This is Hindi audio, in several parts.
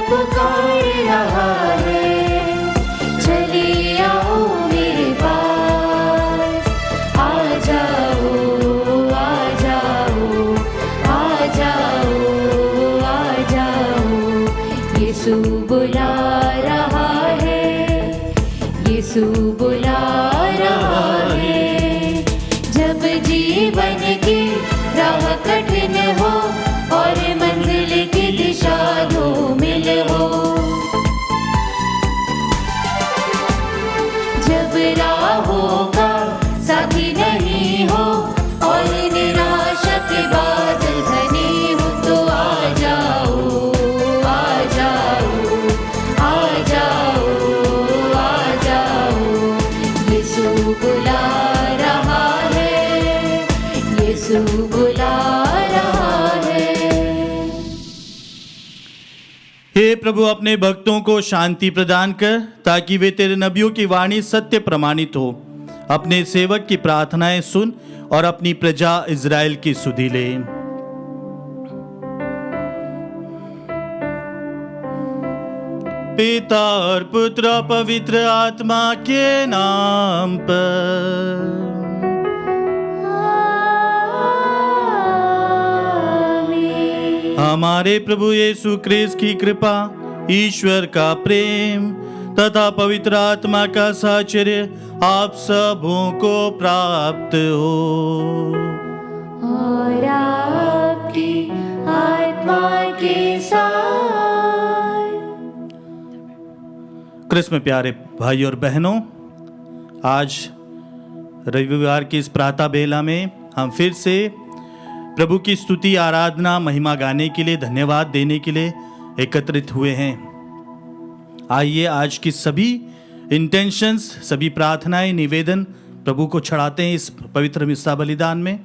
पुकार रहा है। चले आओ मेरे पास, आ जाओ आ जाओ आ जाओ आ जाओ। यीशु बुला रहा है, यीशु बुला रहा है। जब जीवन की राह कठिन हो और मंजिल की दिशा धूमिल हो, जब राहों का साथी नहीं हो और निराशा के बादल घने हो, तो आ जाओ आ जाओ आ जाओ आ जाओ। यीशु बुला रहा है, यीशु बुला रहा है। हे प्रभु, अपने भक्तों को शांति प्रदान कर ताकि वे तेरे नबियों की वाणी सत्य प्रमाणित हो। अपने सेवक की प्रार्थनाएं सुन और अपनी प्रजा इज़राइल की सुधि ले। पिता और पुत्र और पवित्र आत्मा के नाम पर। हमारे प्रभु यीशु क्रिस्त की कृपा, ईश्वर का प्रेम तथा पवित्र आत्मा का साहचर्य आप सबों को प्राप्त हो। और आपकी आत्मा के साथ। क्रिस्त में प्यारे भाई और बहनों, आज रविवार की इस प्रातः बेला में हम फिर से प्रभु की स्तुति, आराधना, महिमा गाने के लिए, धन्यवाद देने के लिए एकत्रित हुए हैं। आइए आज की सभी इंटेंशंस, सभी प्रार्थनाएं, निवेदन प्रभु को चढ़ाते हैं इस पवित्र मिस्सा बलिदान में।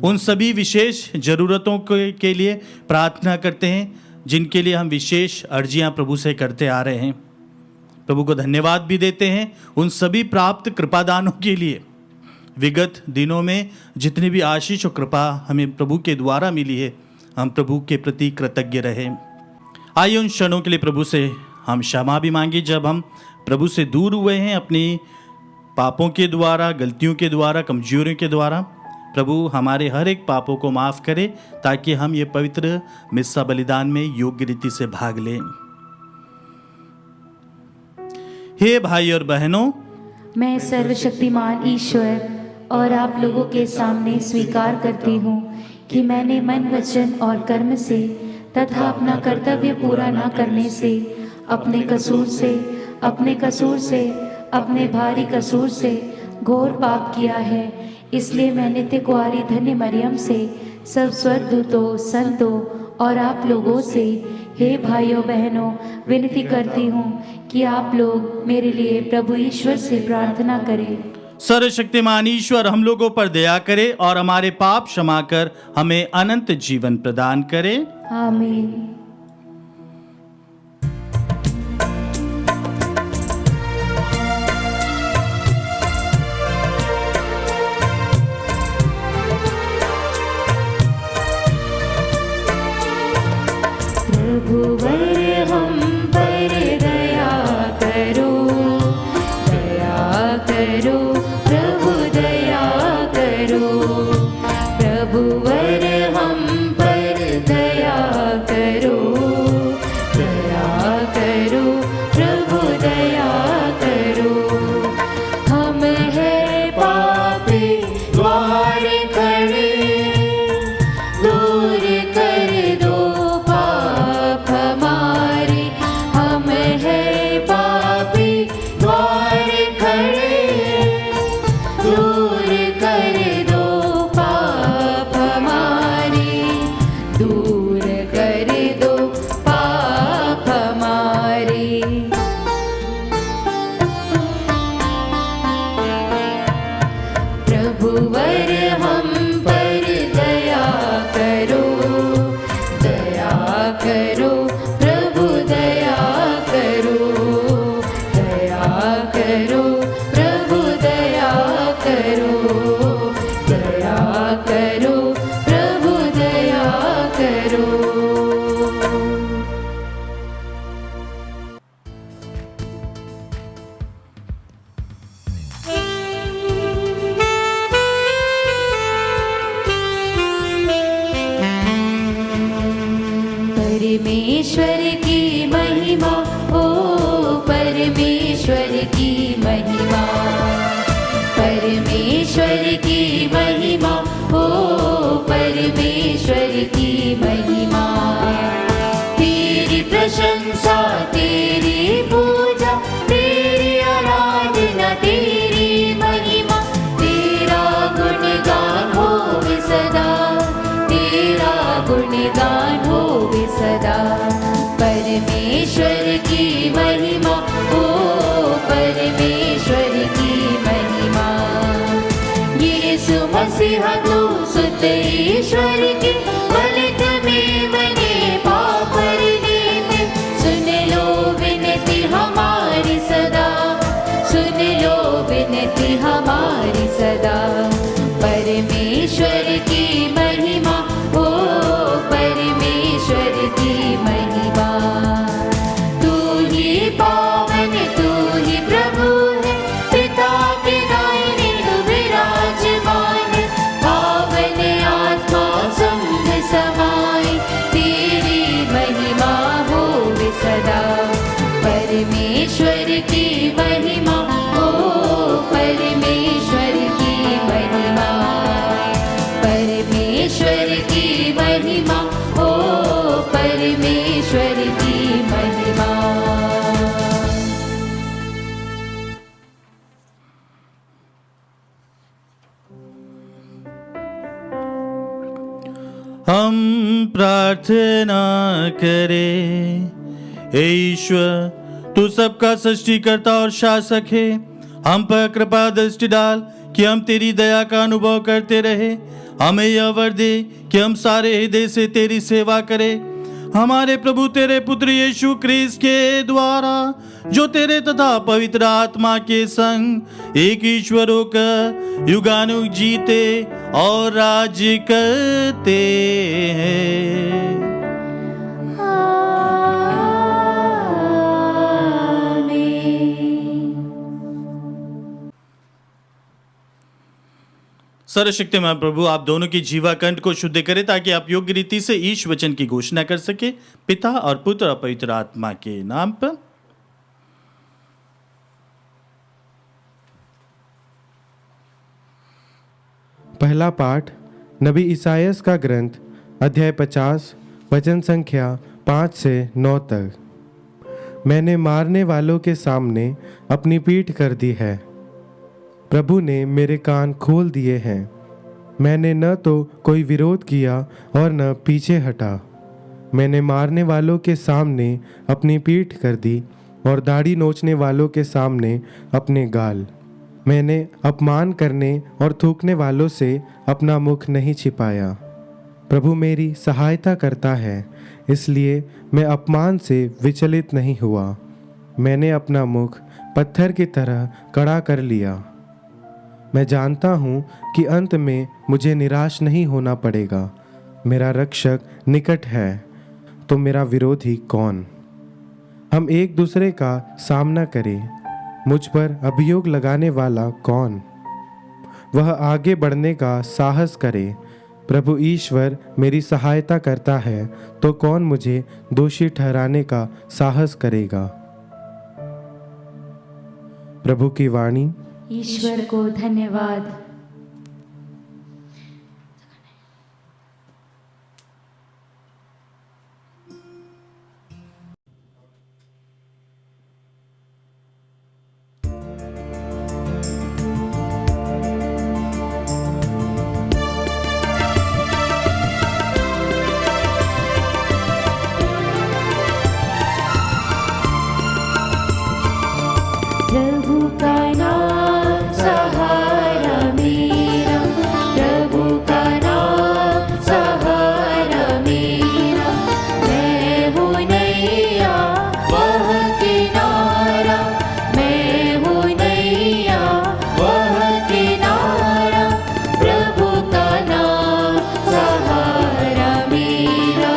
उन सभी विशेष जरूरतों के लिए प्रार्थना करते हैं जिनके लिए हम विशेष अर्जियां प्रभु से करते आ रहे हैं। प्रभु को धन्यवाद भी देते हैं उन सभी प्राप्त कृपादानों के लिए। विगत दिनों में जितनी भी आशीष और कृपा हमें प्रभु के द्वारा मिली है, हम प्रभु के प्रति कृतज्ञ रहें। आइए उन क्षणों के लिए प्रभु से हम क्षमा भी मांगे जब हम प्रभु से दूर हुए हैं अपनी पापों के द्वारा, गलतियों के द्वारा, कमजोरियों के द्वारा। प्रभु हमारे हर एक पापों को माफ़ करे ताकि हम ये पवित्र मिस्सा बलिदान में योग्य रीति से भाग लें। हे भाई और बहनों, मैं सर्वशक्तिमान ईश्वर और आप लोगों के सामने स्वीकार करती हूँ कि मैंने मन, वचन और कर्म से तथा अपना कर्तव्य पूरा न करने से, अपने कसूर से, अपने भारी कसूर से घोर पाप किया है। इसलिए मैं नित्य कुआरी धन्य मरियम से, सब स्वर्गदूतों, संतों और आप लोगों से, हे भाइयों बहनों, विनती करती हूँ कि आप लोग मेरे लिए प्रभु ईश्वर से प्रार्थना करें। सर्वशक्तिमान ईश्वर हम लोगों पर दया करे और हमारे पाप क्षमा कर हमें अनंत जीवन प्रदान करे। आमीन। प्रभुवर हम पर दया करो, दया करो प्रभु, दया करो। प्रभुवर हम पर दया करो, दया करो प्रभु, दया करो। हम है पापी द्वार खड़े, दूर कर दो पाप हमारे। हम है पापी द्वार खड़े, दूर कर दो पाप हमारे, दूर कर दो पाप हमारे। सुत ईश्वर की बलित में बने पापर नीते, सुन लो विनती हमारी सदा, सुन लो विनती हमारी सदा। परमेश्वर की महिमा हो, परमेश्वर की महिमा। तू ही पावन, तू ही प्रभु है, पिता के दाहिने तू विराजमान। पावन आत्मा संग समाई, तेरी महिमा हो सदा। परमेश्वर की महिमा हो, परमेश्वर की महिमा, परमेश्वर की महिमा हो, परमेश्वर की महिमा। हम प्रार्थना करें। हे ईश्वर, तू सबका सृष्टिकर्ता और शासक है, हम पर कृपा दृष्टि डाल कि हम तेरी दया का अनुभव करते रहे। हमें यह वर दे कि हम सारे हृदय से तेरी सेवा करें। हमारे प्रभु तेरे पुत्र यीशु क्रिस्त के द्वारा, जो तेरे तथा पवित्र आत्मा के संग एक ईश्वर होकर युगानुग जीते और राज्य करते हैं। सर्वशक्तिमान प्रभु, आप दोनों की जीवा कंठ को शुद्ध करें ताकि आप योग्य रीति से ईश वचन की घोषणा कर सके, पिता और पुत्र और पवित्र आत्मा के नाम पर। पहला पाठ नबी ईसायास का ग्रंथ, अध्याय 50, वचन संख्या 5 से 9 तक। मैंने मारने वालों के सामने अपनी पीठ कर दी है, प्रभु ने मेरे कान खोल दिए हैं। मैंने न तो कोई विरोध किया और न पीछे हटा। मैंने मारने वालों के सामने अपनी पीठ कर दी और दाढ़ी नोचने वालों के सामने अपने गाल। मैंने अपमान करने और थूकने वालों से अपना मुख नहीं छिपाया। प्रभु मेरी सहायता करता है, इसलिए मैं अपमान से विचलित नहीं हुआ। मैंने अपना मुख पत्थर की तरह कड़ा कर लिया। मैं जानता हूँ कि अंत में मुझे निराश नहीं होना पड़ेगा। मेरा रक्षक निकट है, तो मेरा विरोधी कौन? हम एक दूसरे का सामना करें। मुझ पर अभियोग लगाने वाला कौन? वह आगे बढ़ने का साहस करे। प्रभु ईश्वर मेरी सहायता करता है, तो कौन मुझे दोषी ठहराने का साहस करेगा? प्रभु की वाणी। ईश्वर को धन्यवाद। प्रभु का नाम सहारा मेरा, प्रभु का नाम सहारा मेरा। मैं हूँ नैया वह किनारा, मैं हूँ नैया वह किनारा। प्रभु का नाम सहारा मेरा,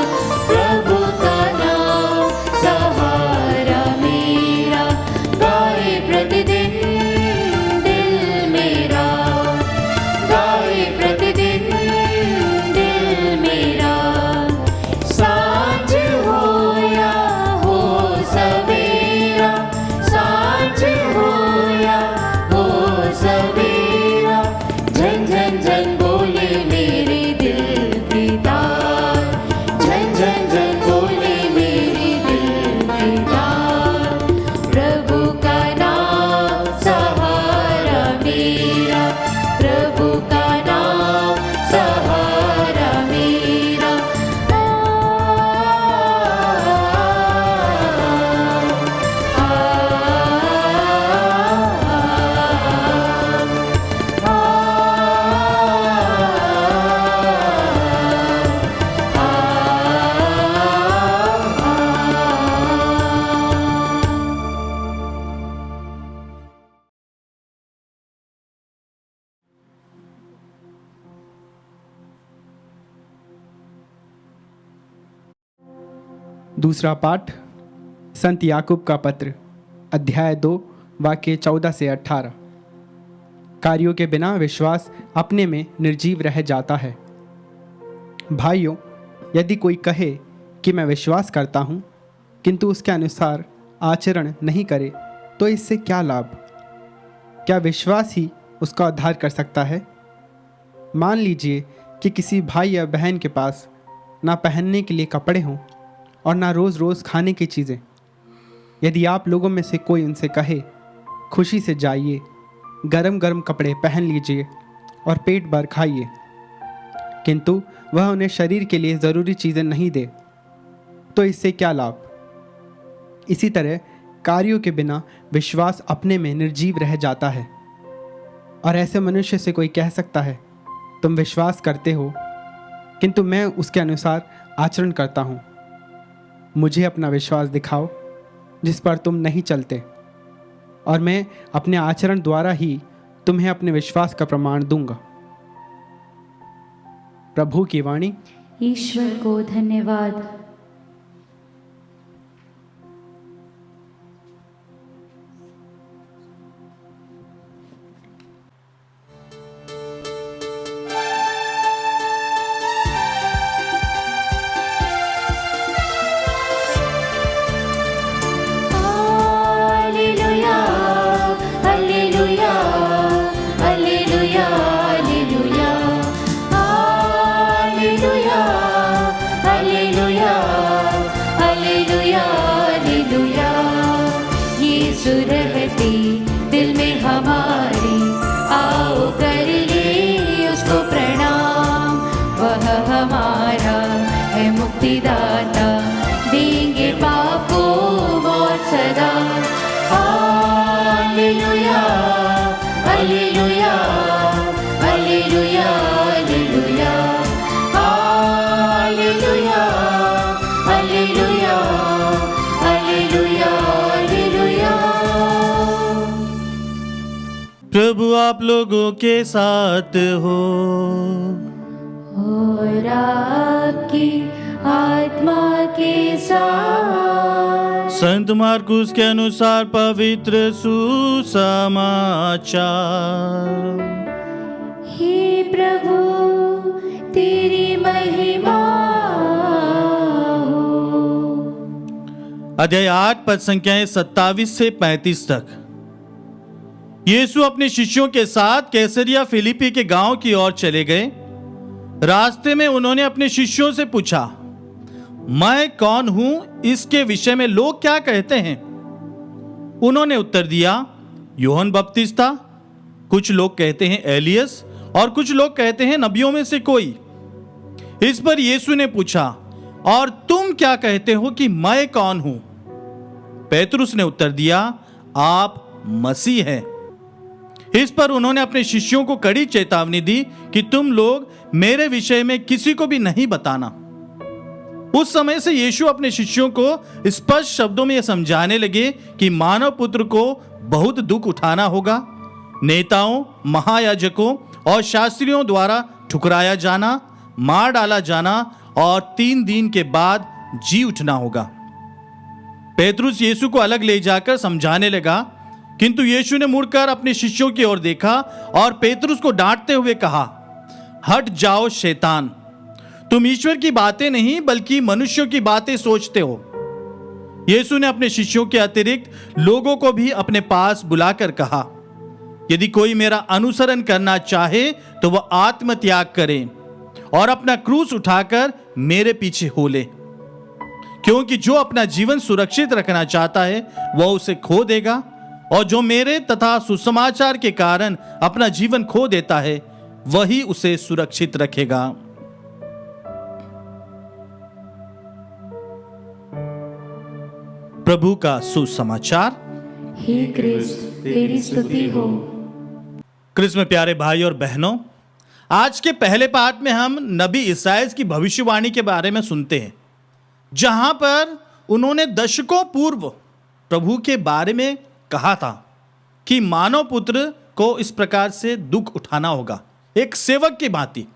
प्रभु का नाम सहारा मेरा। गाए प्रतिदिन दूसरा पाठ संत याकूब का पत्र अध्याय 2 वाक्य 14 से 18। कार्यों के बिना विश्वास अपने में निर्जीव रह जाता है। भाइयों, यदि कोई कहे कि मैं विश्वास करता हूँ किंतु उसके अनुसार आचरण नहीं करे तो इससे क्या लाभ? क्या विश्वास ही उसका उद्धार कर सकता है? मान लीजिए कि किसी भाई या बहन के पास ना पहनने के लिए कपड़े हों और ना रोज़ रोज़ खाने की चीज़ें। यदि आप लोगों में से कोई उनसे कहे खुशी से जाइए, गरम गरम कपड़े पहन लीजिए और पेट भर खाइए, किंतु वह उन्हें शरीर के लिए ज़रूरी चीज़ें नहीं दे, तो इससे क्या लाभ? इसी तरह कार्यों के बिना विश्वास अपने में निर्जीव रह जाता है। और ऐसे मनुष्य से कोई कह सकता है, तुम विश्वास करते हो किंतु मैं उसके अनुसार आचरण करता हूँ। मुझे अपना विश्वास दिखाओ जिस पर तुम नहीं चलते, और मैं अपने आचरण द्वारा ही तुम्हें अपने विश्वास का प्रमाण दूंगा। प्रभु की वाणी। ईश्वर को धन्यवाद। रहती दिल में हमारी, आओ कर ले उसको प्रणाम। वह हमारा है मुक्तिदाता, देंगे पापों मौत सदा। Hallelujah hallelujah hallelujah hallelujah hallelujah hallelujah hallelujah hallelujah. प्रभु आप लोगों के साथ हो और आपकी आत्मा के साथ। संत मार्कुस के अनुसार पवित्र सुसमाचार। हे प्रभु तेरी महिमा हो। अध्याय 8 पद संख्याएं 27 से 35 तक। यीशु अपने शिष्यों के साथ कैसरिया फिलिप्पी के गांव की ओर चले गए। रास्ते में उन्होंने अपने शिष्यों से पूछा, मैं कौन हूं, इसके विषय में लोग क्या कहते हैं? उन्होंने उत्तर दिया, यूहन्ना बपतिस्ता, कुछ लोग कहते हैं एलियस, और कुछ लोग कहते हैं नबियों में से कोई। इस पर यीशु ने पूछा, और तुम क्या कहते हो कि मैं कौन हूं? पेतरुस ने उत्तर दिया, आप मसीह हैं। इस पर उन्होंने अपने शिष्यों को कड़ी चेतावनी दी कि तुम लोग मेरे विषय में किसी को भी नहीं बताना। उस समय से यीशु अपने शिष्यों को स्पष्ट शब्दों में यह समझाने लगे कि मानव पुत्र को बहुत दुख उठाना होगा, नेताओं, महायाजकों और शास्त्रियों द्वारा ठुकराया जाना, मार डाला जाना और 3 दिन के बाद जी उठना होगा। पेतरुस यीशु को अलग ले जाकर समझाने लगा, किंतु यीशु ने मुड़कर अपने शिष्यों की ओर देखा और पेतरुस को डांटते हुए कहा, हट जाओ शैतान, तुम ईश्वर की बातें नहीं बल्कि मनुष्यों की बातें सोचते हो। यीशु ने अपने शिष्यों के अतिरिक्त लोगों को भी अपने पास बुलाकर कहा, यदि कोई मेरा अनुसरण करना चाहे तो वह आत्मत्याग करे और अपना क्रूस उठाकर मेरे पीछे हो ले। क्योंकि जो अपना जीवन सुरक्षित रखना चाहता है वह उसे खो देगा, और जो मेरे तथा सुसमाचार के कारण अपना जीवन खो देता है वही उसे सुरक्षित रखेगा। प्रभु का सुसमाचार। हे क्रिस्त तेरी स्तुति हो। क्रिस्त में प्यारे भाई और बहनों, आज के पहले पाठ में हम नबी इसायाह की भविष्यवाणी के बारे में सुनते हैं, जहां पर उन्होंने दशकों पूर्व प्रभु के बारे में कहा था कि मानव पुत्र को इस प्रकार से दुख उठाना होगा, एक सेवक की भांति।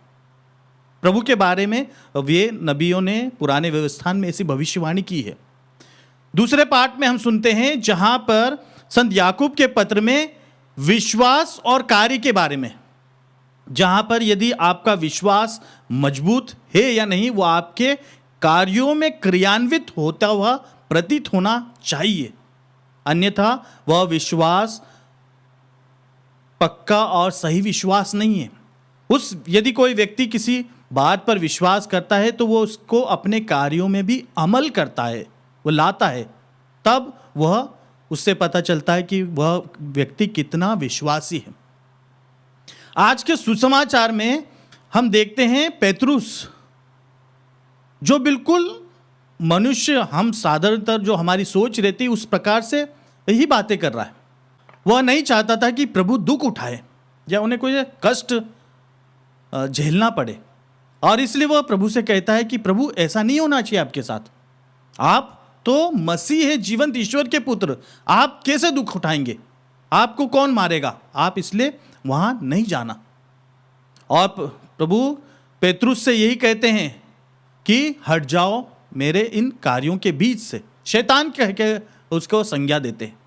प्रभु के बारे में वे नबियों ने पुराने व्यवस्था में ऐसी भविष्यवाणी की है। दूसरे पार्ट में हम सुनते हैं जहां पर संत याकूब के पत्र में विश्वास और कार्य के बारे में, जहां पर यदि आपका विश्वास मजबूत है या नहीं वो आपके कार्यों में क्रियान्वित होता हुआ प्रतीत होना चाहिए, अन्यथा वह विश्वास पक्का और सही विश्वास नहीं है। यदि कोई व्यक्ति किसी बात पर विश्वास करता है तो वो उसको अपने कार्यों में भी अमल करता है, वो लाता है, तब वह उससे पता चलता है कि वह व्यक्ति कितना विश्वासी है। आज के सुसमाचार में हम देखते हैं पेतरुस, जो बिल्कुल मनुष्य हम साधारणतः जो हमारी सोच रहती है उस प्रकार से यही बातें कर रहा है। वह नहीं चाहता था कि प्रभु दुख उठाए या उन्हें कोई कष्ट झेलना पड़े, और इसलिए वह प्रभु से कहता है कि प्रभु ऐसा नहीं होना चाहिए आपके साथ, आप तो मसीह है, जीवंत ईश्वर के पुत्र, आप कैसे दुख उठाएंगे, आपको कौन मारेगा, आप इसलिए वहां नहीं जाना। और प्रभु पेतरुस से यही कहते हैं कि हट जाओ मेरे इन कार्यों के बीच से, शैतान कह के उसको संज्ञा देते हैं।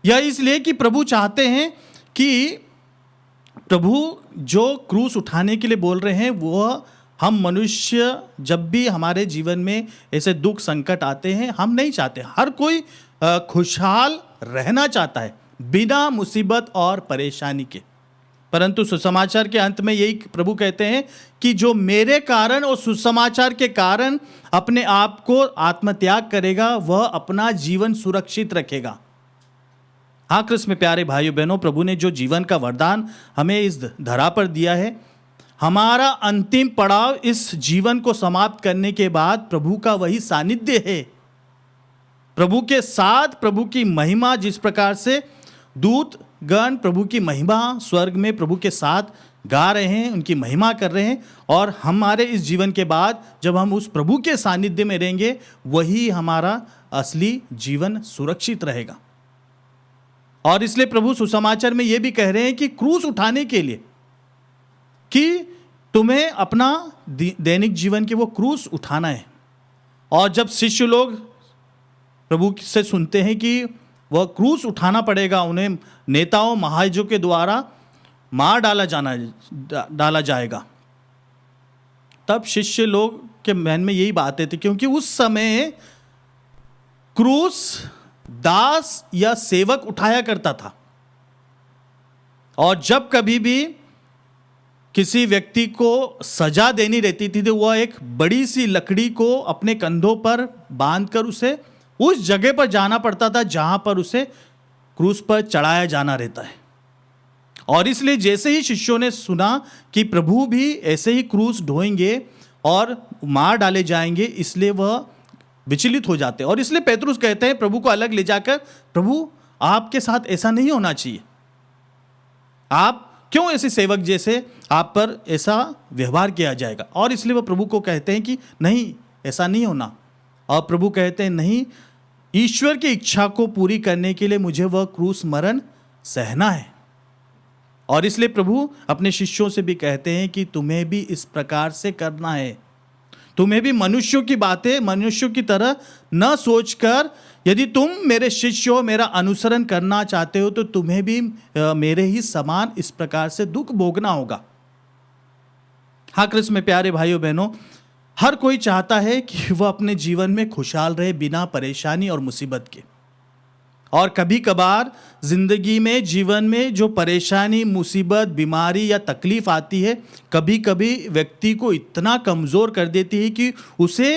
यह इसलिए कि प्रभु चाहते हैं कि प्रभु जो क्रूस उठाने के लिए बोल रहे हैं वह हम मनुष्य जब भी हमारे जीवन में ऐसे दुख संकट आते हैं हम नहीं चाहते। हर कोई खुशहाल रहना चाहता है बिना मुसीबत और परेशानी के, परंतु सुसमाचार के अंत में यही प्रभु कहते हैं कि जो मेरे कारण और सुसमाचार के कारण अपने आप को आत्मत्याग करेगा वह अपना जीवन सुरक्षित रखेगा। हाँ कृष्ण में प्यारे भाइयों बहनों, प्रभु ने जो जीवन का वरदान हमें इस धरा पर दिया है, हमारा अंतिम पड़ाव इस जीवन को समाप्त करने के बाद प्रभु का वही सानिध्य है। प्रभु के साथ प्रभु की महिमा, जिस प्रकार से दूत गण प्रभु की महिमा स्वर्ग में प्रभु के साथ गा रहे हैं, उनकी महिमा कर रहे हैं, और हमारे इस जीवन के बाद जब हम उस प्रभु के सानिध्य में रहेंगे वही हमारा असली जीवन सुरक्षित रहेगा। और इसलिए प्रभु सुसमाचार में यह भी कह रहे हैं कि क्रूस उठाने के लिए कि तुम्हें अपना दैनिक जीवन के वो क्रूस उठाना है। और जब शिष्य लोग प्रभु से सुनते हैं कि वह क्रूस उठाना पड़ेगा, उन्हें नेताओं महाराजों के द्वारा मार डाला जाएगा, तब शिष्य लोग के मन में यही बातें थी, क्योंकि उस समय क्रूस दास या सेवक उठाया करता था। और जब कभी भी किसी व्यक्ति को सजा देनी रहती थी तो वह एक बड़ी सी लकड़ी को अपने कंधों पर बांधकर उसे उस जगह पर जाना पड़ता था जहां पर उसे क्रूस पर चढ़ाया जाना रहता है। और इसलिए जैसे ही शिष्यों ने सुना कि प्रभु भी ऐसे ही क्रूस ढोएंगे और मार डाले जाएंगे, इसलिए वह विचलित हो जाते हैं। और इसलिए पेतरुस कहते हैं प्रभु को अलग ले जाकर, प्रभु आपके साथ ऐसा नहीं होना चाहिए, आप क्यों ऐसे सेवक जैसे आप पर ऐसा व्यवहार किया जाएगा। और इसलिए वह प्रभु को कहते हैं कि नहीं, ऐसा नहीं होना। और प्रभु कहते हैं नहीं, ईश्वर की इच्छा को पूरी करने के लिए मुझे वह क्रूस मरण सहना है। और इसलिए प्रभु अपने शिष्यों से भी कहते हैं कि तुम्हें भी इस प्रकार से करना है, तुम्हें भी मनुष्यों की बातें मनुष्यों की तरह न सोचकर, यदि तुम मेरे शिष्य हो, मेरा अनुसरण करना चाहते हो, तो तुम्हें भी मेरे ही समान इस प्रकार से दुख भोगना होगा। हाँ कृष्ण में प्यारे भाइयों बहनों, हर कोई चाहता है कि वह अपने जीवन में खुशहाल रहे बिना परेशानी और मुसीबत के। और कभी कभार जिंदगी में, जीवन में जो परेशानी, मुसीबत, बीमारी या तकलीफ आती है, कभी कभी व्यक्ति को इतना कमज़ोर कर देती है कि उसे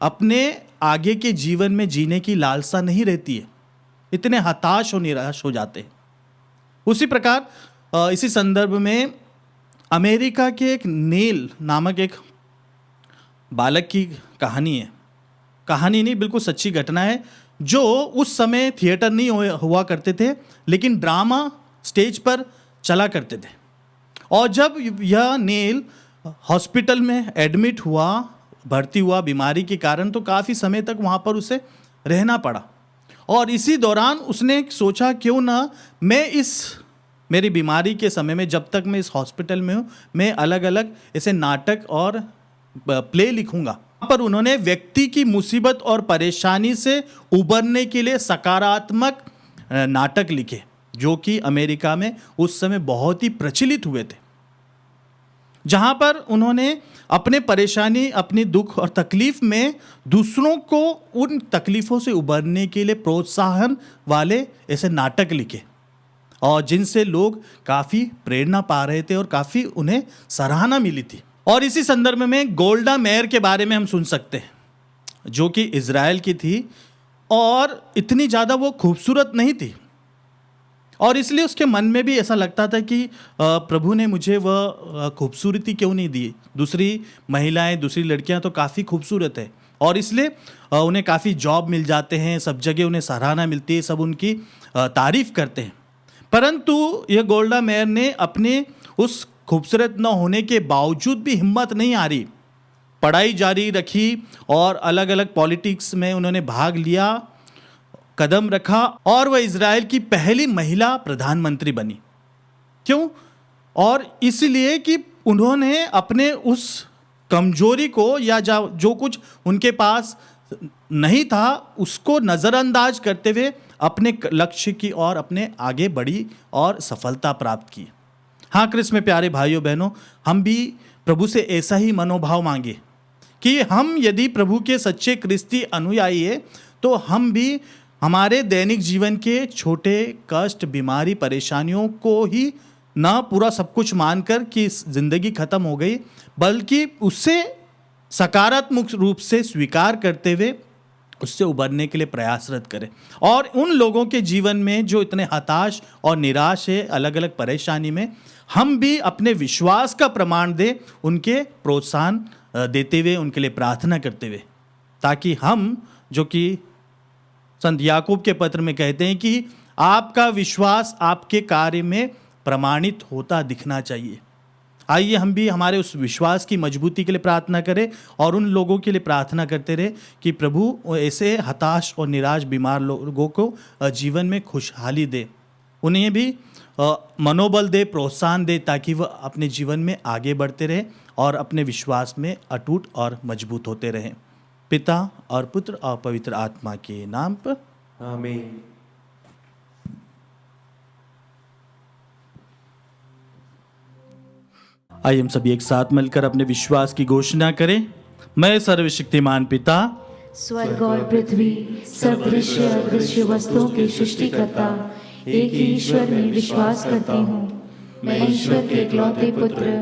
अपने आगे के जीवन में जीने की लालसा नहीं रहती है, इतने हताश और निराश हो जाते हैं। उसी प्रकार इसी संदर्भ में अमेरिका के एक नेल नामक एक बालक की कहानी है, कहानी नहीं बिल्कुल सच्ची घटना है, जो उस समय थिएटर नहीं हुआ करते थे, लेकिन ड्रामा स्टेज पर चला करते थे। और जब यह नेल हॉस्पिटल में एडमिट हुआ, भर्ती हुआ बीमारी के कारण, तो काफ़ी समय तक वहाँ पर उसे रहना पड़ा। और इसी दौरान उसने सोचा क्यों ना मैं मेरी बीमारी के समय में, जब तक मैं इस हॉस्पिटल में हूँ, मैं अलग अलग ऐसे नाटक और प्ले लिखूँगा पर उन्होंने व्यक्ति की मुसीबत और परेशानी से उबरने के लिए सकारात्मक नाटक लिखे, जो कि अमेरिका में उस समय बहुत ही प्रचलित हुए थे, जहां पर उन्होंने अपने परेशानी, अपनी दुख और तकलीफ में दूसरों को उन तकलीफों से उबरने के लिए प्रोत्साहन वाले ऐसे नाटक लिखे, और जिनसे लोग काफ़ी प्रेरणा पा रहे थे और काफ़ी उन्हें सराहना मिली थी। और इसी संदर्भ में गोल्डा मेयर के बारे में हम सुन सकते हैं, जो कि इज़राइल की थी और इतनी ज़्यादा वो खूबसूरत नहीं थी, और इसलिए उसके मन में भी ऐसा लगता था कि प्रभु ने मुझे वह खूबसूरती क्यों नहीं दी। दूसरी महिलाएं, दूसरी लड़कियां तो काफ़ी खूबसूरत है, और इसलिए उन्हें काफ़ी जॉब मिल जाते हैं, सब जगह उन्हें सराहना मिलती है, सब उनकी तारीफ़ करते हैं। परंतु यह गोल्डा मेयर ने अपने उस खूबसूरत न होने के बावजूद भी हिम्मत नहीं हारी, पढ़ाई जारी रखी और अलग अलग पॉलिटिक्स में उन्होंने भाग लिया, कदम रखा, और वह इज़राइल की पहली महिला प्रधानमंत्री बनी। क्यों? और इसलिए कि उन्होंने अपने उस कमजोरी को या जो कुछ उनके पास नहीं था उसको नज़रअंदाज करते हुए अपने लक्ष्य की ओर अपने आगे बढ़ी और सफलता प्राप्त की। हाँ क्रिस्त में प्यारे भाइयों बहनों, हम भी प्रभु से ऐसा ही मनोभाव मांगे कि हम यदि प्रभु के सच्चे क्रिस्ती अनुयायी है तो हम भी हमारे दैनिक जीवन के छोटे कष्ट, बीमारी, परेशानियों को ही ना पूरा सब कुछ मानकर कि ज़िंदगी ख़त्म हो गई, बल्कि उससे सकारात्मक रूप से स्वीकार करते हुए उससे उबरने के लिए प्रयासरत करें। और उन लोगों के जीवन में जो इतने हताश और निराश है अलग अलग परेशानी में, हम भी अपने विश्वास का प्रमाण दें, उनके प्रोत्साहन देते हुए, उनके लिए प्रार्थना करते हुए, ताकि हम, जो कि संत याकूब के पत्र में कहते हैं कि आपका विश्वास आपके कार्य में प्रमाणित होता दिखना चाहिए। आइए हम भी हमारे उस विश्वास की मजबूती के लिए प्रार्थना करें और उन लोगों के लिए प्रार्थना करते रहे कि प्रभु ऐसे हताश और निराश बीमार लोगों को जीवन में खुशहाली दे, उन्हें भी मनोबल दे, प्रोत्साहन दे, ताकि वह अपने जीवन में आगे बढ़ते रहे और अपने विश्वास में अटूट और मजबूत होते रहें। पिता और पुत्र और पवित्र आत्मा के नाम पर आमीन। आइए हम सभी एक साथ मिलकर अपने विश्वास की घोषणा करें। मैं सर्वशक्तिमान पिता, स्वर्ग और पृथ्वी, सब दृश्य अदृश्य वस्तुओं के सृष्टिकर्ता एक ही ईश्वर में विश्वास करती हूँ। मैं ईश्वर के इकलौते पुत्र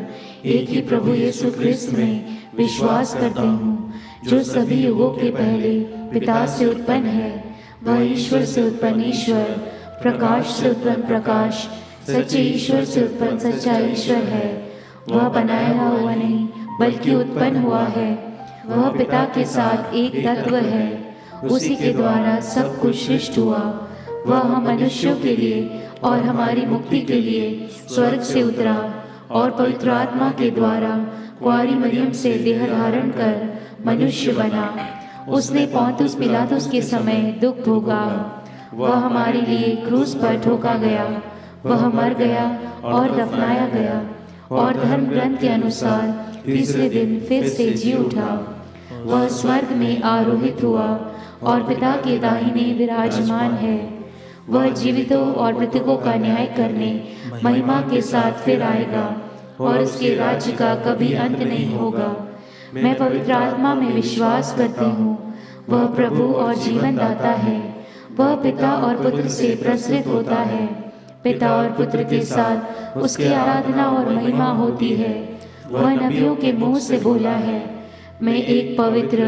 एक ही प्रभु यीशु क्रिस्त में विश्वास करती हूँ, जो सभी युगों के पहले पिता से उत्पन्न है। वह ईश्वर से उत्पन्न ईश्वर, प्रकाश से उत्पन्न प्रकाश, सच्चे ईश्वर से उत्पन्न सच्चा ईश्वर है। वह बनाया हुआ नहीं बल्कि उत्पन्न हुआ है। वह पिता के साथ एक तत्व है, उसी के द्वारा सब कुछ सृष्ट हुआ। वह हम मनुष्यों के लिए और हमारी मुक्ति के लिए स्वर्ग से उतरा और पवित्र आत्मा के द्वारा कुंवारी मरियम से देह धारण कर मनुष्य बना। उसने पोंतुस पिलातुस के समय दुख भोगा। वह हमारे लिए क्रूस पर ठोका गया। वह मर गया और दफनाया गया और धर्म ग्रंथ के अनुसार तीसरे दिन फिर से जी उठा। वह स्वर्ग में आरोहित हुआ और पिता के दाहिने विराजमान है। वह जीवितों और मृतकों का न्याय करने महिमा के साथ फिर आएगा और उसके राज्य का कभी अंत नहीं होगा। मैं पवित्र आत्मा में विश्वास करती हूँ। वह प्रभु और जीवन दाता है। वह पिता और पुत्र से प्रसरित होता है। पिता और पुत्र के साथ उसकी आराधना और महिमा होती है। वह नबियों के मुंह से बोला है। मैं एक पवित्र,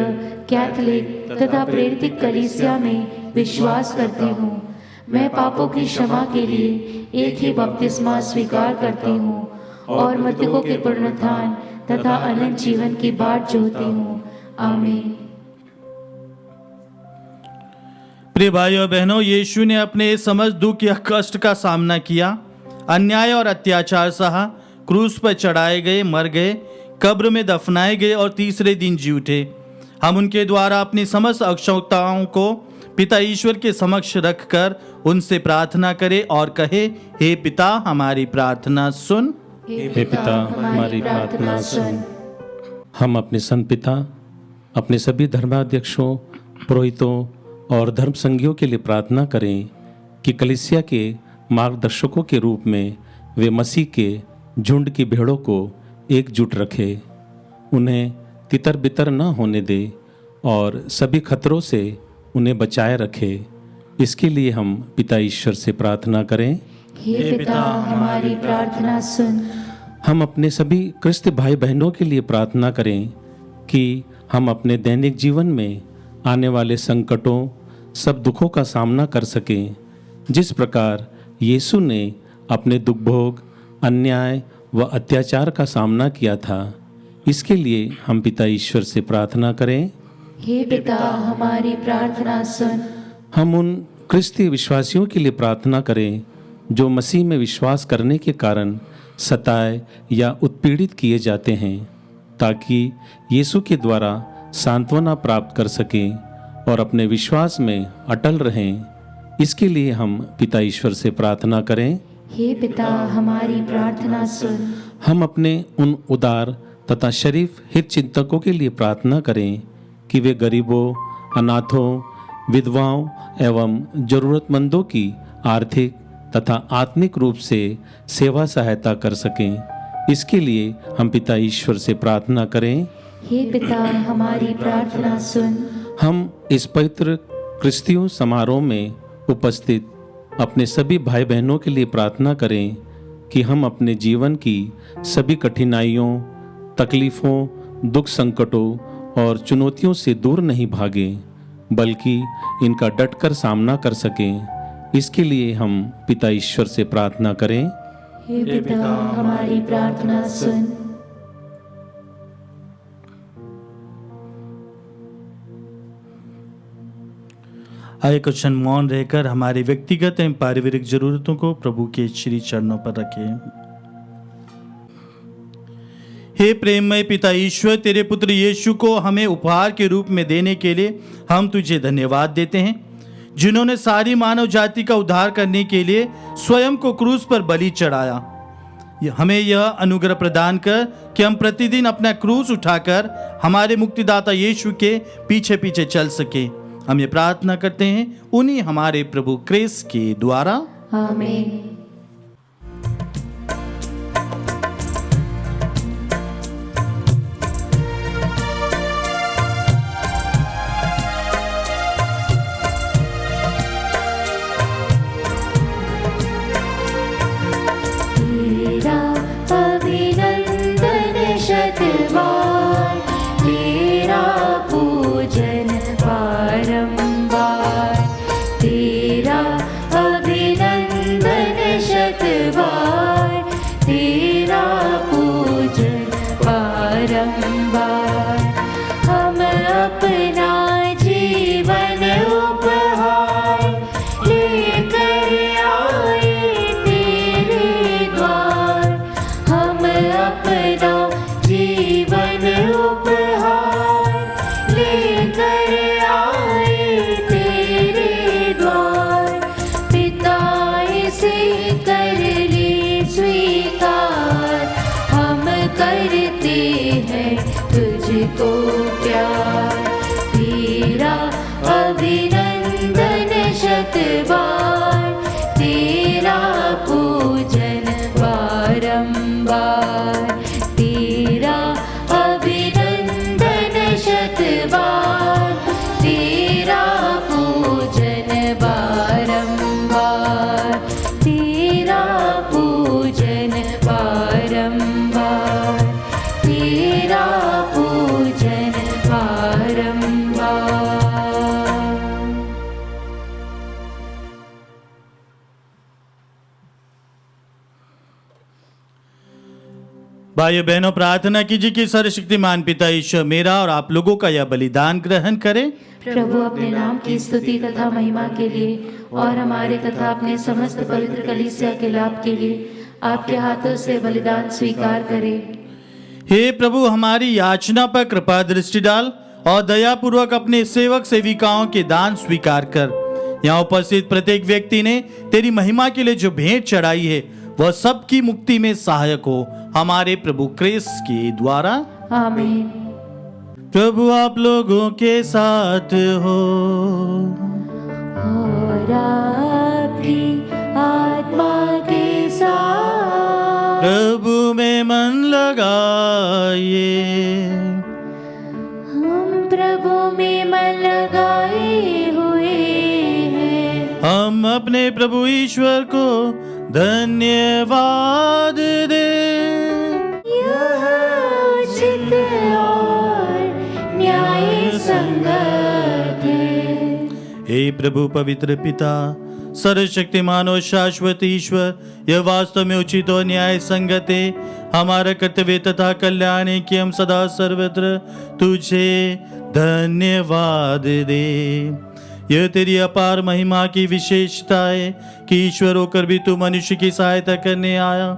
कैथोलिक तथा प्रेरित कलीसिया में विश्वास करती हूँ। मैं पापों की क्षमा के लिए एक ही बपतिस्मा स्वीकार करती हूँ और मृतकों के पुनरुत्थान तथा अनंत जीवन की बाट जोहती हूँ। आमीन। प्रिय भाइयों बहनों, यीशु ने अपने समस्त दुख या कष्ट का सामना किया, अन्याय और अत्याचार सहा, क्रूस पर चढ़ाए गए, मर गए, कब्र में दफनाए गए और तीसरे दिन जी उठे। हम उनके द्वारा अपनी समस्त आवश्यकताओं को पिता ईश्वर के समक्ष रखकर उनसे प्रार्थना करें और कहे, हे पिता हमारी प्रार्थना सुन। हे पिता हमारी प्रार्थना सुन। हम अपने संत पिता अपने सभी धर्माध्यक्षों, पुरोहितों और धर्म संघियों के लिए प्रार्थना करें कि कलीसिया के मार्गदर्शकों के रूप में वे मसीह के झुंड की भेड़ों को एकजुट रखें, उन्हें तितर बितर न होने दे और सभी खतरों से उन्हें बचाए रखे। इसके लिए हम पिता ईश्वर से प्रार्थना करें। हे पिता, हमारी प्रार्थना सुन। हम अपने सभी क्रिस्त भाई बहनों के लिए प्रार्थना करें कि हम अपने दैनिक जीवन में आने वाले संकटों, सब दुखों का सामना कर सकें। जिस प्रकार यीशु ने अपने दुख भोग, अन्याय व अत्याचार का सामना किया था, इसके लिए हम पिता ईश्वर से प्रार्थना करें। हे पिता, हमारी प्रार्थना सुन। हम उन क्रिस्ती विश्वासियों के लिए प्रार्थना करें जो मसीह में विश्वास करने के कारण सताए या उत्पीड़ित किए जाते हैं, ताकि यीशु के द्वारा सांत्वना प्राप्त कर सकें और अपने विश्वास में अटल रहें। इसके लिए हम पिता ईश्वर से प्रार्थना करें। हे पिता, हमारी प्रार्थना सुन। हम अपने उन उदार तथा शरीफ हित चिंतकों के लिए प्रार्थना करें कि वे गरीबों, अनाथों, विधवाओं एवं जरूरतमंदों की आर्थिक तथा आत्मिक रूप से सेवा सहायता कर सकें। इसके लिए हम पिता ईश्वर से प्रार्थना करें। हे पिता, हमारी प्रार्थना सुन। हम इस पवित्र क्रिस्तियों समारोह में उपस्थित अपने सभी भाई बहनों के लिए प्रार्थना करें कि हम अपने जीवन की सभी कठिनाइयों, तकलीफ़ों, दुख संकटों और चुनौतियों से दूर नहीं भागें, बल्कि इनका डटकर सामना कर सकें। इसके लिए हम पिता ईश्वर से प्रार्थना करें। हे पिता, हमारी प्रार्थना सुन। आइए कुछ क्षण मौन रहकर हमारी व्यक्तिगत एवं पारिवारिक जरूरतों को प्रभु के श्री चरणों पर रखें। हे प्रेममय पिता ईश्वर, तेरे पुत्र यीशु को हमें उपहार के रूप में देने के लिए हम तुझे धन्यवाद देते हैं, जिन्होंने सारी मानव जाति का उद्धार करने के लिए स्वयं को क्रूस पर बलि चढ़ाया। हमें यह अनुग्रह प्रदान कर कि हम प्रतिदिन अपना क्रूस उठाकर हमारे मुक्तिदाता यीशु के पीछे पीछे चल सके। हम ये प्रार्थना करते हैं उन्हीं हमारे प्रभु क्रिस्त के द्वारा, आमीन। भाइयों बहनों, प्रार्थना कीजिए कि सर्वशक्तिमान पिता ईश्वर मेरा और आप लोगों का यह बलिदान ग्रहण करें। प्रभु अपने नाम की स्तुति तथा महिमा के लिए और हमारे तथा अपने समस्त पवित्र कलीसिया के लाभ के लिए आपके हाथों से बलिदान स्वीकार करे। हे प्रभु, हमारी याचना पर कृपा दृष्टि डाल और दयापूर्वक अपने सेवक सेविकाओं के दान स्वीकार कर। यहाँ उपस्थित प्रत्येक व्यक्ति ने तेरी महिमा के लिए जो भेंट चढ़ाई है वह सबकी मुक्ति में सहायक हो, हमारे प्रभु क्रिस्त के द्वारा, आमीन। प्रभु आप लोगों के साथ हो। और आपकी आत्मा के साथ। प्रभु में मन लगाइए। हम प्रभु में मन लगाए हुए हैं। हम अपने प्रभु ईश्वर को धन्यवाद दें। यह उचित और न्याय संगत है। हे प्रभु पवित्र पिता, सर्वशक्तिमान और शाश्वत ईश्वर, यह वास्तव में उचित और न्याय संगत है, हमारा कर्तव्य तथा कल्याण है कि हम सदा सर्वत्र तुझे धन्यवाद दे। यह तेरी अपार महिमा की विशेषता है कि ईश्वर होकर भी तू मनुष्य की सहायता करने आया।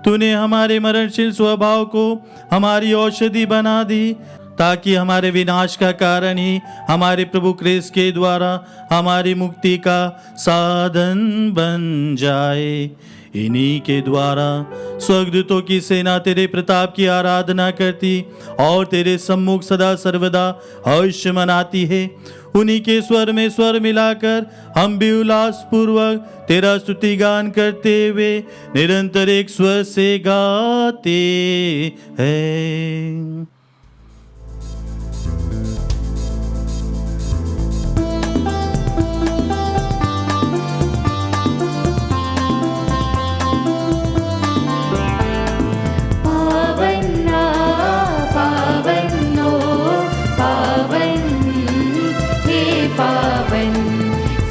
तूने हमारे मरणशील स्वभाव को हमारी औषधि बना दी, ताकि हमारे विनाश का कारण ही हमारे प्रभु क्रिस्त के द्वारा हमारी मुक्ति का साधन बन जाए। इन्हीं के द्वारा स्वर्गदूतों की सेना तेरे प्रताप की आराधना करती और तेरे सम्मुख सदा सर्वदा हर्ष मनाती है। उन्हीं के स्वर में स्वर मिलाकर हम भी उल्लास पूर्वक तेरा स्तुति गान करते हुए निरंतर एक स्वर से गाते हैं।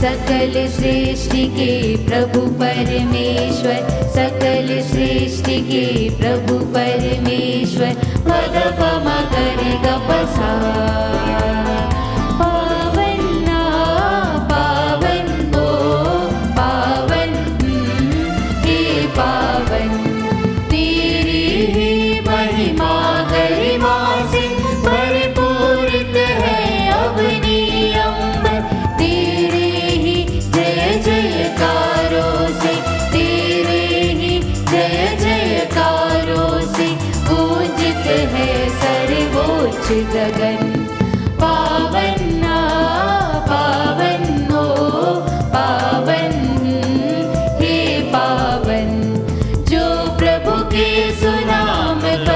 सकल सृष्टि के प्रभु परमेश्वर, सकल सृष्टि के प्रभु परमेश्वर, पद पम करे गपसा। पावन पावन ओ पावन हे पावन, तेरी ही महिमा गरिमा से परिपूरित है अवनी अंबर। तेरे ही जय जयकारों से, तेरे ही जय जयकारों से गूंजित है सर्वोच्च गगन। पावन पावन ओ पावन हे पावन, जो प्रभु के सुनाम पर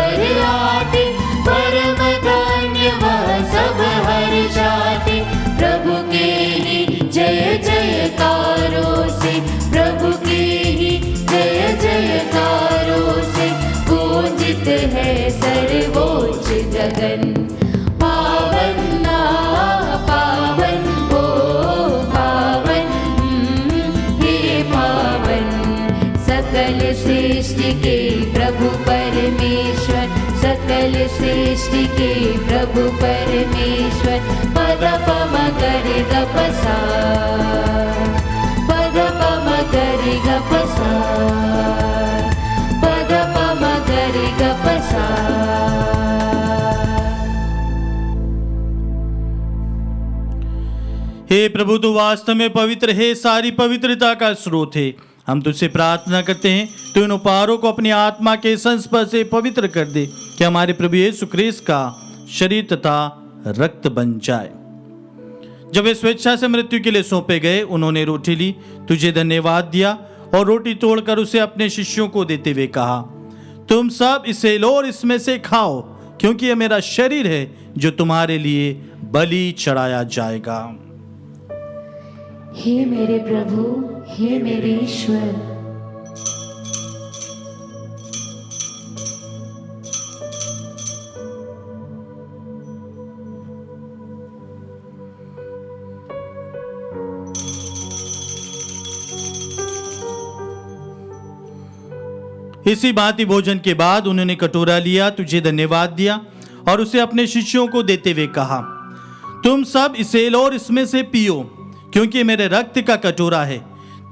आते परम धन्य वह सब हर्षाते। प्रभु के ही जय जयकारों से, प्रभु के ही जय जयकारों से गूंजित है सर्वोच्च गगन। पावन पावन ओ पावन हे पावन, सकल सृष्टि के प्रभु परमेश्वर, सकल सृष्टि के प्रभु परमेश्वर, पद पम करे गपसा। पद पम करे गपसा, पद पम करे गपसा। हे प्रभु, तू वास्तव में पवित्र है, सारी पवित्रता का स्रोत है। हम तुझसे प्रार्थना करते हैं तू इन उपहारों को अपनी आत्मा के संस्पर्श से पवित्र कर दे, कि हमारे प्रभु यीशु क्रिस्त का शरीर तथा रक्त बन जाए। जब वे स्वेच्छा से मृत्यु के लिए सौंपे गए, उन्होंने रोटी ली, तुझे धन्यवाद दिया और रोटी तोड़कर उसे अपने शिष्यों को देते हुए कहा, तुम सब इसे लो और इसमें से खाओ, क्योंकि यह मेरा शरीर है जो तुम्हारे लिए बलि चढ़ाया जाएगा। हे मेरे प्रभु, हे मेरे ईश्वर, इसी भांति भोजन के बाद उन्होंने कटोरा लिया, तुझे धन्यवाद दिया और उसे अपने शिष्यों को देते हुए कहा, तुम सब इसे लो और इसमें से पियो, क्योंकि मेरे रक्त का कटोरा है,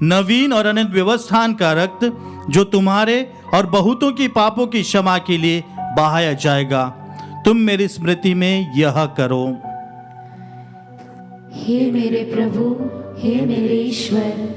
नवीन और अनंत व्यवस्थान का रक्त, जो तुम्हारे और बहुतों की पापों की क्षमा के लिए बहाया जाएगा। तुम मेरी स्मृति में यह करो। हे मेरे प्रभु, हे मेरे ईश्वर,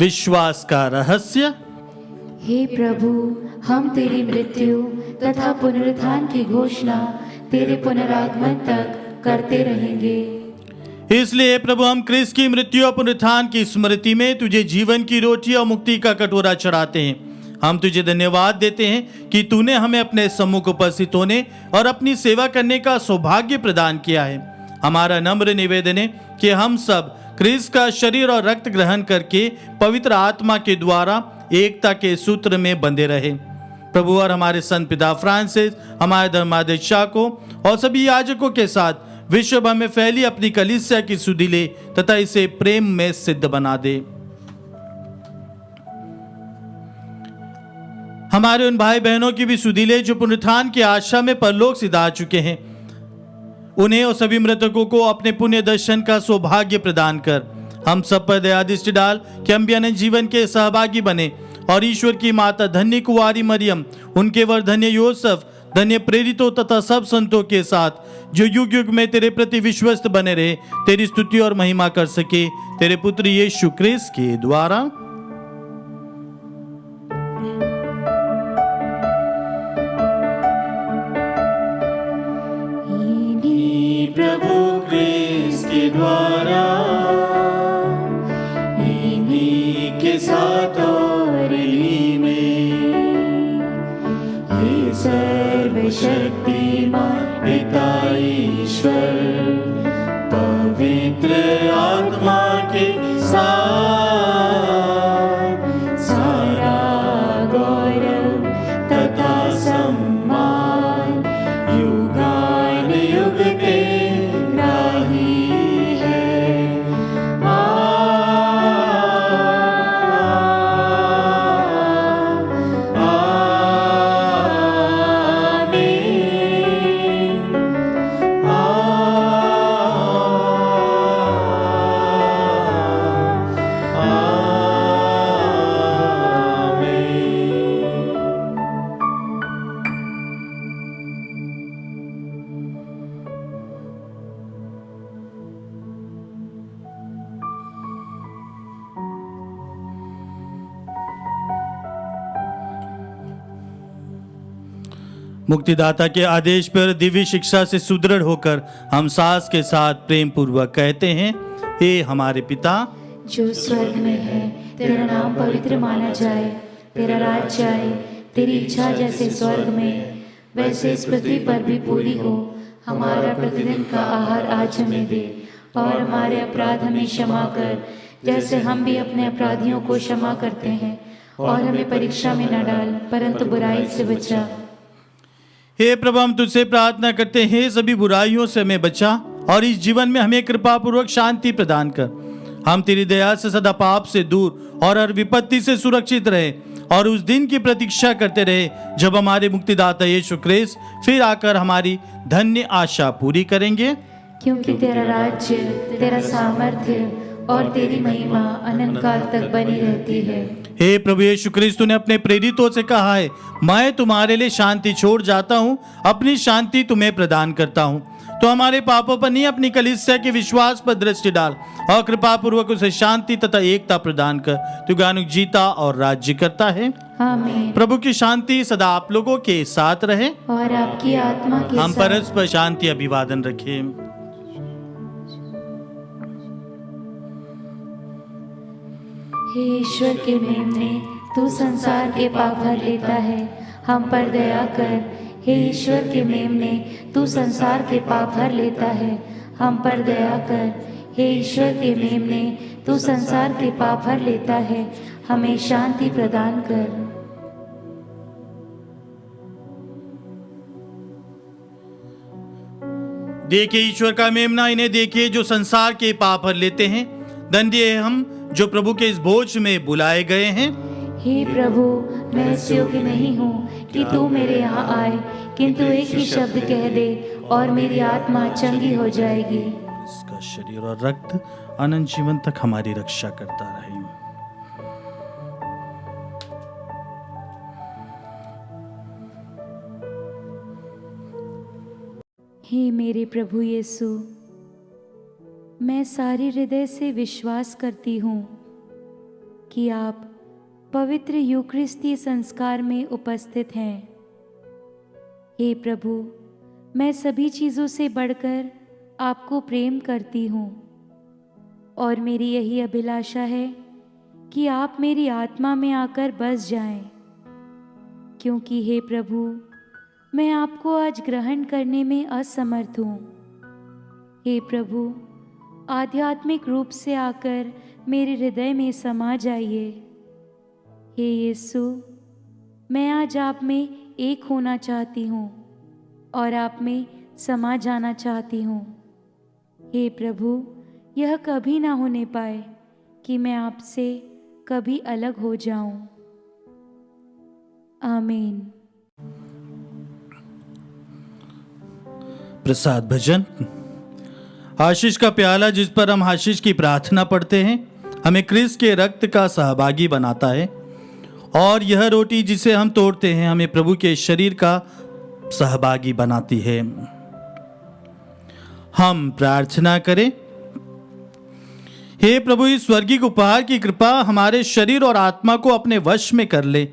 विश्वास का रहस्य। हे प्रभु, हम तेरी मृत्यु तथा पुनरुत्थान की घोषणा तेरे पुनरागमन तक करते रहेंगे। इसलिए प्रभु, हम क्रिस्त की मृत्यु और पुनरुत्थान की स्मृति में तुझे जीवन की रोटी और मुक्ति का कटोरा चढ़ाते हैं। हम तुझे धन्यवाद देते हैं कि तूने हमें अपने सम्मुख उपस्थित होने और अपनी सेवा करने का सौभाग्य प्रदान किया है। हमारा नम्र निवेदन है कि हम सब क्रिस्त का शरीर और रक्त ग्रहण करके पवित्र आत्मा के द्वारा एकता के सूत्र में बंधे रहे। प्रभु, और हमारे संत पिता फ्रांसिस, हमारे धर्माध्यक्ष को और सभी याजकों के साथ विश्व भर में फैली अपनी कलीसिया की सुधि ले तथा इसे प्रेम में सिद्ध बना दे। हमारे उन भाई बहनों की भी सुधि ले जो पुनरुत्थान की आशा में परलोक सिधा चुके हैं। उन्हें और सभी मृतकों को अपने पुण्य दर्शन का सौभाग्य प्रदान कर। हम सब पर दया दृष्टि डाल कि हम भी अनंत जीवन के सहभागी बने और ईश्वर की माता धन्य कुंवारी मरियम, उनके वर धन्य योसेफ, धन्य प्रेरितों तथा सब संतों के साथ जो युग युग में तेरे प्रति विश्वस्त बने रहे, तेरी स्तुति और महिमा कर सके, तेरे पुत्र यीशु क्रिस्त के द्वारा। प्रभु क्रिस्त के द्वारा, इन्हीं के साथ और इन्हीं में, हे सर्वशक्तिमान पिता ईश्वर, पवित्र आत्मा के साथ सारा गौरव तथा सम्मान युगान युग के मुक्तिदाता के आदेश पर दिव्य शिक्षा से सुदृढ़ होकर हम सास के साथ प्रेम पूर्वक कहते हैं, हे हमारे पिता जो स्वर्ग में है, तेरा नाम पवित्र माना जाए, तेरा राज्य आए, तेरी इच्छा जैसे स्वर्ग में वैसे इस पृथ्वी पर भी पूरी हो। हमारा प्रतिदिन का आहार आज हमें दे और हमारे अपराध हमें क्षमा कर जैसे हम भी अपने अपराधियों को क्षमा करते हैं, और हमें परीक्षा में न डाल परंतु बुराई से बचा। हे प्रभु, हम तुझसे प्रार्थना करते हैं, सभी बुराइयों से हमें बचा और इस जीवन में हमें कृपा पूर्वक शांति प्रदान कर। हम तेरी दया से सदा पाप से दूर और हर विपत्ति से सुरक्षित रहे और उस दिन की प्रतीक्षा करते रहे जब हमारे मुक्तिदाता यीशु क्रिस्त फिर आकर हमारी धन्य आशा पूरी करेंगे। क्योंकि तेरा राज्य, तेरा सामर्थ्य और तेरी महिमा अनंत काल तक बनी रहती है। हे प्रभु यीशु क्रिस्त ने अपने प्रेरितों से कहा है, मैं तुम्हारे लिए शांति छोड़ जाता हूँ, अपनी शांति तुम्हें प्रदान करता हूँ। तो हमारे पापों पर नहीं, अपनी कलीसिया के विश्वास पर दृष्टि डाल और कृपा पूर्वक उसे शांति तथा एकता प्रदान कर। तू गानुक जीता और राज्य करता है। आमीन। प्रभु की शांति सदा आप लोगों के साथ रहे और आपकी आत्मा के हम साथ। परस्पर शांति अभिवादन रखें। हे ईश्वर के मेमने, तू संसार के पाप भर लेता है, हम पर दया कर। हे ईश्वर के मेमने, तू संसार के पाप भर लेता है, हम पर दया कर। हे ईश्वर के मेमने, तू संसार के पाप भर लेता है, हमें शांति प्रदान कर। देखिए ईश्वर का मेमना, इन्हें देखिए जो संसार के पाप भर लेते हैं। धन्य है हम जो प्रभु के इस भोज में बुलाए गए हैं। हे प्रभु, मैं इस योग्य नहीं हूँ कि तू मेरे यहाँ आए, किंतु एक ही शब्द कह दे और मेरी आत्मा चंगी हो जाएगी। इसका शरीर और रक्त अनंत जीवन तक हमारी रक्षा करता रहे। हे मेरे प्रभु यीशु, मैं सारे हृदय से विश्वास करती हूँ कि आप पवित्र यूक्रिस्ती संस्कार में उपस्थित हैं। हे प्रभु, मैं सभी चीज़ों से बढ़कर आपको प्रेम करती हूँ और मेरी यही अभिलाषा है कि आप मेरी आत्मा में आकर बस जाएं, क्योंकि हे प्रभु, मैं आपको आज ग्रहण करने में असमर्थ हूँ। हे प्रभु, आध्यात्मिक रूप से आकर मेरे हृदय में समा जाइए। हे यीशु, मैं आज आप में एक होना चाहती हूँ और आप में समा जाना चाहती हूँ। हे प्रभु, यह कभी ना होने पाए कि मैं आपसे कभी अलग हो जाऊं। आमीन। प्रसाद भजन। आशीष का प्याला जिस पर हम आशीष की प्रार्थना पढ़ते हैं हमें क्रिस्त के रक्त का सहभागी बनाता है, और यह रोटी जिसे हम तोड़ते हैं हमें प्रभु के शरीर का सहभागी बनाती है। हम प्रार्थना करें। हे प्रभु, इस स्वर्गीय उपहार की कृपा हमारे शरीर और आत्मा को अपने वश में कर ले।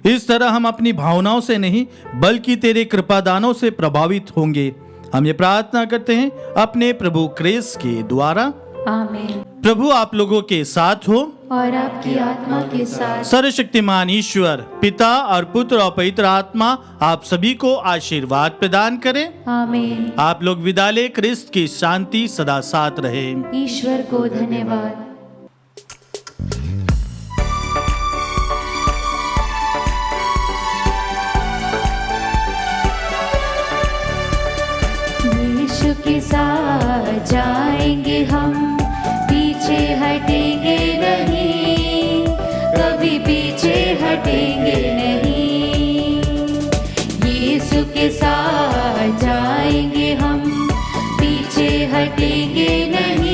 इस तरह हम अपनी भावनाओं से नहीं बल्कि तेरे कृपादानों से प्रभावित होंगे। हम ये प्रार्थना करते हैं अपने प्रभु क्रिस्त के द्वारा। आमीन। प्रभु आप लोगों के साथ हो और आपकी आत्मा के साथ। सर्वशक्तिमान ईश्वर पिता और पुत्र और पवित्र आत्मा आप सभी को आशीर्वाद प्रदान करें। आमीन। आप लोग विदा ले। क्रिस्त की शांति सदा साथ रहे। ईश्वर को धन्यवाद। यीशु के साथ जाएंगे हम, पीछे हटेंगे नहीं, कभी पीछे हटेंगे नहीं। यीशु के साथ जाएंगे हम, पीछे हटेंगे नहीं।